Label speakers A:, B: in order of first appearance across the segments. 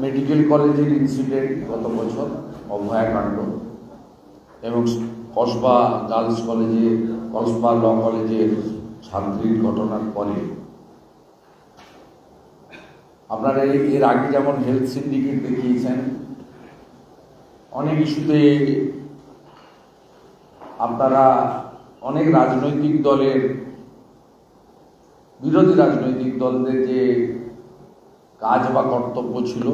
A: Medical কলেজের incident গত বছর অভয়াকাণ্ড এবং কসবা গার্লস কলেজে কসবা ল কলেজের ছাত্রীর ঘটনার পরে আপনারা এর আগে যেমন হেলথ সিন্ডিকেট দেখিয়েছেন, অনেক ইস্যুতে আপনারা অনেক রাজনৈতিক দলের বিরোধী রাজনৈতিক দলদের যে কাজ বা কর্তব্য ছিল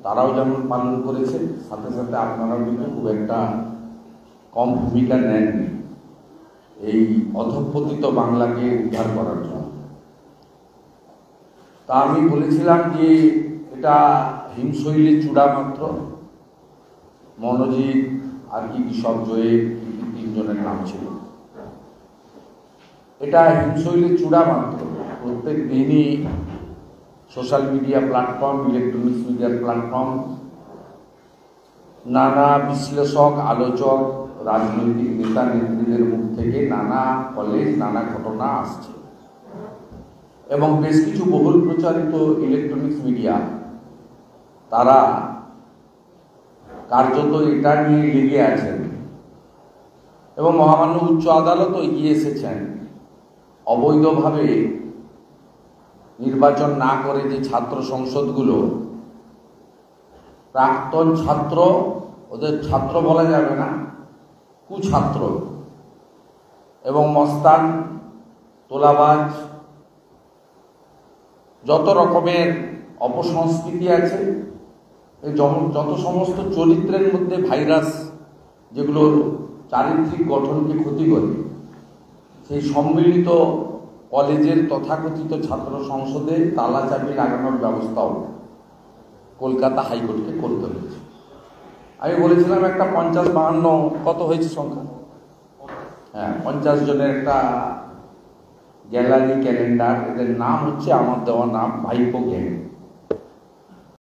A: তারাও যেমন পালন করেছে, সাথে সাথে আপনারাও কিন্তু খুব একটা কম ভূমিকা নেননি এই অধঃপতিত বাংলাকে উদ্ধার করার জন্য। তা আমি বলেছিলাম যে এটা হিমশৈলের চূড়া মাত্র। মনোজিৎ আর কি সব জয়ে তিনজনের নাম ছিল। এটা হিমশৈলের চূড়া মাত্র। প্রত্যেক দিনই সোশ্যাল মিডিয়া প্ল্যাটফর্ম, ইলেকট্রনিক্স মিডিয়ার প্ল্যাটফর্ম, নানা বিশ্লেষক, আলোচক, রাজনৈতিক নেতা নেত্রীদের মুখ থেকে নানা কলেজ, নানা ঘটনা আসছে এবং বেশ কিছু বহুল প্রচারিত ইলেকট্রনিক্স মিডিয়া তারা কার্যত এটা নিয়ে লেগে আছেন এবং মহামান্য উচ্চ আদালতও এগিয়ে এসেছেন। অবৈধভাবে নির্বাচন না করে যে ছাত্র সংসদগুলো, প্রাক্তন ছাত্র, ওদের ছাত্র বলা যাবে না, কুছাত্র এবং মস্তান, তোলাবাজ, যত রকমের অপসংস্কৃতি আছে, এই যত সমস্ত চরিত্রের মধ্যে ভাইরাস যেগুলো চারিত্রিক গঠনকে ক্ষতি করে, সেই সম্মিলিত কলেজের তথাকথিত ছাত্র সংসদে তালা চাবি লাগানোর ব্যবস্থাও কলকাতা হাইকোর্টকে করতে হয়েছে। আমি বলেছিলাম একটা 50-52 কত হয়েছে সংখ্যা, 50 জনের একটা গ্যালারি ক্যালেন্ডার, এদের নাম হচ্ছে আমার দেওয়া নাম ভাইপো গ্যাং।